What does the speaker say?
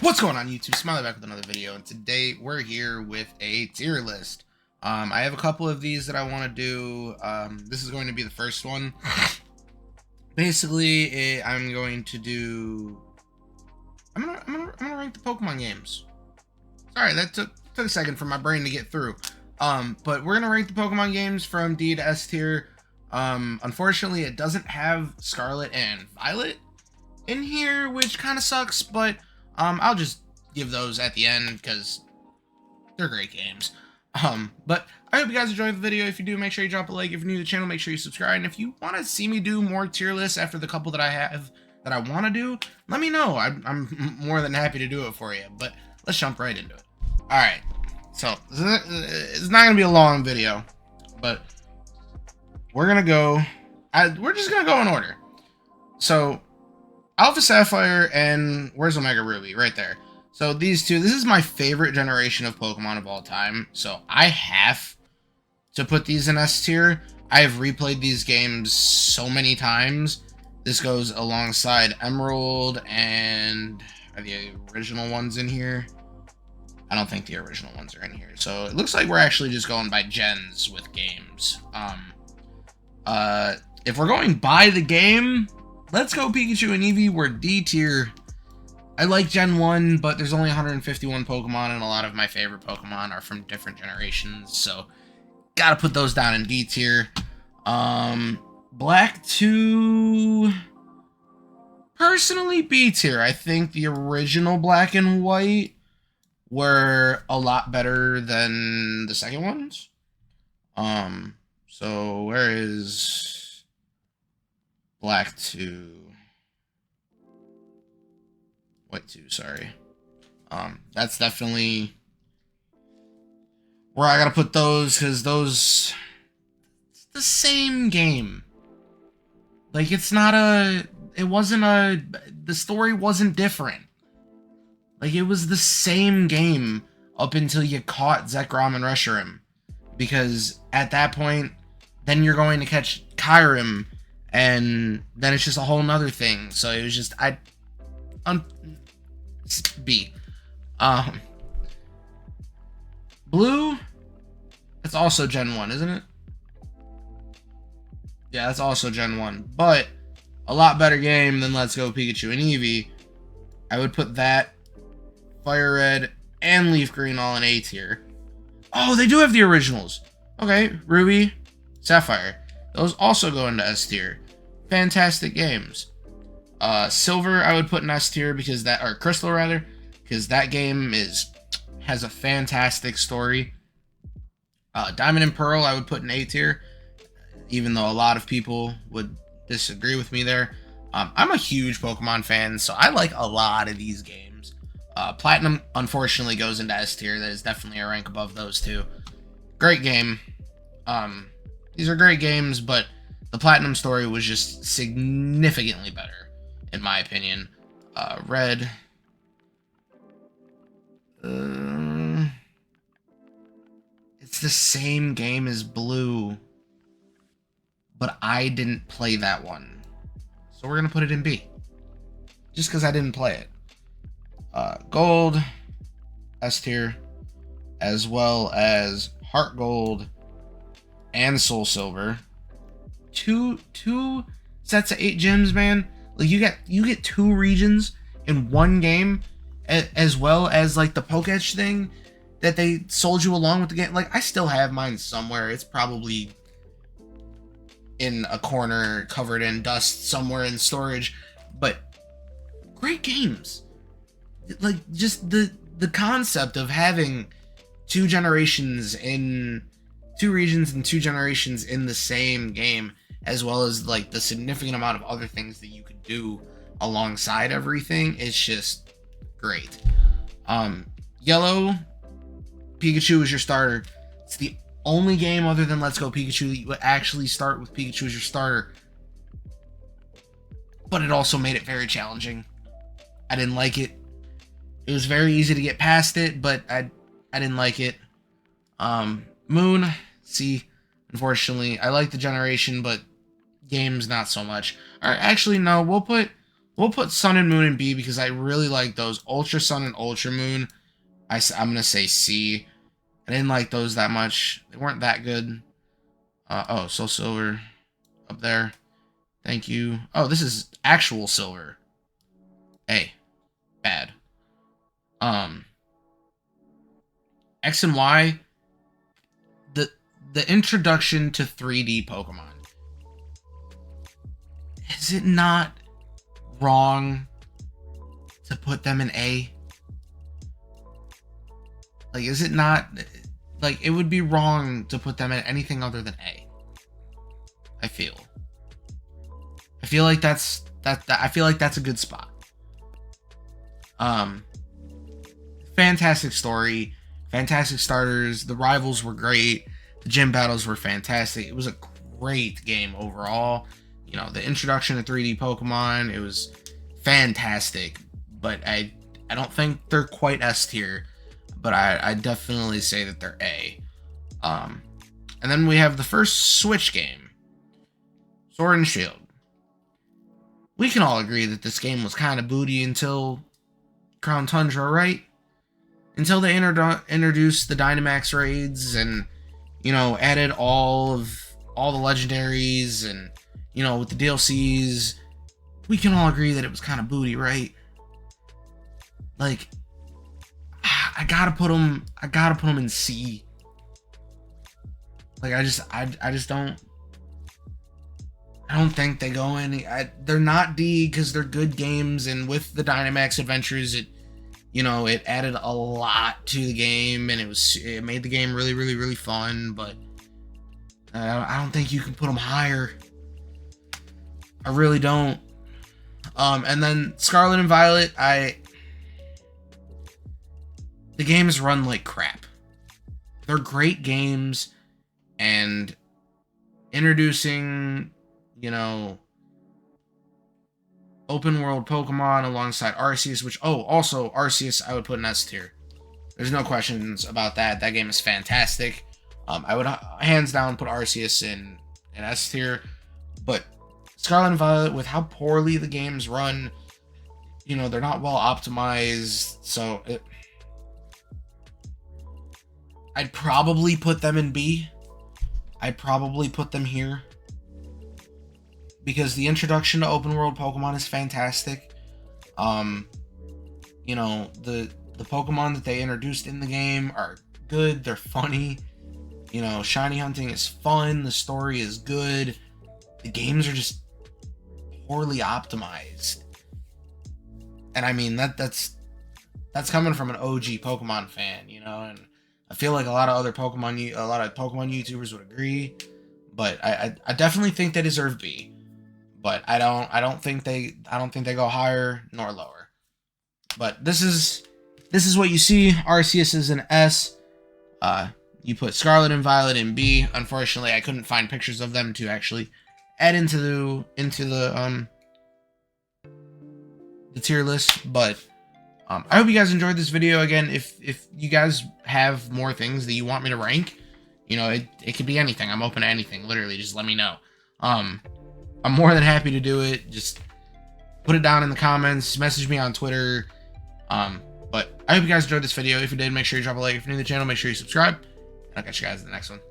What's going on, YouTube? Smiley back with another video, and today we're here with a tier list. I have a couple of these that I want to do. This is going to be the first one. Basically, I'm going to do. I'm gonna rank the Pokemon games. Sorry, that took a second for my brain to get through. But we're gonna rank the Pokemon games from D to S tier. Unfortunately, it doesn't have Scarlet and Violet in here, which kind of sucks, but I'll just give those at the end because they're great games. But I hope you guys enjoyed the video. If you do, make sure you drop a like. If you're new to the channel, make sure you subscribe. And if you want to see me do more tier lists after the couple that I have that I want to do, let me know. I'm more than happy to do it for you. But let's jump right into it. All right. So it's not gonna be a long video, but we're gonna go. We're just gonna go in order. So Alpha Sapphire and where's Omega Ruby? Right there. So these two, this is my favorite generation of Pokemon of all time. So I have to put these in S tier. I have replayed these games so many times. This goes alongside Emerald, and are the original ones in here? I don't think the original ones are in here. So it looks like we're actually just going by gens with games. If we're going by the game, Let's Go Pikachu and Eevee were D tier. I like Gen 1, but there's only 151 Pokemon, and a lot of my favorite Pokemon are from different generations, so gotta put those down in D tier. Black 2, personally B tier. I think the original Black and White were a lot better than the second ones. So where is Black 2? White 2, sorry. That's definitely where I gotta put those, because those, it's the same game. Like, it's not the story wasn't different. Like, it was the same game up until you caught Zekrom and Reshiram. Because at that point, then you're going to catch Kyurem, and then it's just a whole nother thing. So it was just, B. Blue, it's also Gen 1, isn't it? Yeah, that's also Gen 1. But a lot better game than Let's Go Pikachu and Eevee. I would put that, Fire Red, and Leaf Green all in A tier. Oh, they do have the originals. Okay, Ruby, Sapphire. Those also go into S tier. Fantastic games. Silver, I would put in S tier because that, or Crystal rather, because that game has a fantastic story. Diamond and Pearl, I would put in A tier, even though a lot of people would disagree with me there. I'm a huge Pokemon fan, so I like a lot of these games. Platinum, unfortunately, goes into S tier. That is definitely a rank above those two. Great game. These are great games, but the Platinum story was just significantly better, in my opinion. Red. It's the same game as Blue, but I didn't play that one. So we're going to put it in B. Just because I didn't play it. Gold, S tier, as well as Heart Gold and Soul Silver. Two sets of 8 gems, man. Like, you get 2 regions in one game, as well as like the Pokédex thing that they sold you along with the game. Like, I still have mine somewhere. It's probably in a corner covered in dust somewhere in storage, but great games. Like, just the concept of having 2 generations in 2 regions and 2 generations in the same game, as well as like the significant amount of other things that you could do alongside everything, is just great. Yellow, Pikachu is your starter. It's the only game other than Let's Go Pikachu that you would actually start with Pikachu as your starter. But it also made it very challenging. I didn't like it. It was very easy to get past it, but I didn't like it. Moon, C, unfortunately. I like the generation, but games not so much. Alright, actually no, we'll put We'll put Sun and Moon in B because I really like those. Ultra Sun and Ultra Moon, I'm going to say C. I didn't like those that much. They weren't that good. Oh, Soul Silver up there. Thank you. Oh, this is actual silver. A. Bad. X and Y, the introduction to 3D Pokemon. Is it not wrong to put them in A? Like, is it not, like, it would be wrong to put them in anything other than A. I feel like that's a good spot. Fantastic story, fantastic starters. The rivals were great. The gym battles were fantastic. It was a great game overall. You know, the introduction to 3D Pokemon, it was fantastic. But I don't think they're quite S tier, but I definitely say that they're A. And then we have the first Switch game, Sword and Shield. We can all agree that this game was kind of booty until Crown Tundra, right? Until they introduced the Dynamax raids and, you know, added all the legendaries and, you know, with the DLCs, we can all agree that it was kind of booty, right? Like, I gotta put them in C. Like, I don't think they go in. They're not D because they're good games, and with the Dynamax Adventures, it added a lot to the game, and it made the game really, really, really fun. But I don't think you can put them higher. I really don't. And then Scarlet and Violet, the games run like crap. They're great games, and introducing, you know, open world Pokemon alongside Arceus, which, also Arceus I would put in S tier. There's no questions about that. That game is fantastic. I would hands down put Arceus in S tier, but Scarlet and Violet, with how poorly the games run, you know, they're not well optimized, so I'd probably put them in B. I'd probably put them here, because the introduction to open world Pokemon is fantastic. You know, the Pokemon that they introduced in the game are good, they're funny. You know, shiny hunting is fun, the story is good. The games are just poorly optimized. And I mean, that's coming from an OG Pokemon fan, you know, and I feel like a lot of Pokemon YouTubers would agree. But I definitely think they deserve B. But I don't think they go higher nor lower. But this is what you see. Arceus is an S. You put Scarlet and Violet in B. Unfortunately, I couldn't find pictures of them to actually add into the tier list. But I hope you guys enjoyed this video. Again, if you guys have more things that you want me to rank, you know, it could be anything. I'm open to anything. Literally, just let me know. I'm more than happy to do it. Just put it down in the comments. Message me on Twitter. But I hope you guys enjoyed this video. If you did, make sure you drop a like. If you're new to the channel, make sure you subscribe. And I'll catch you guys in the next one.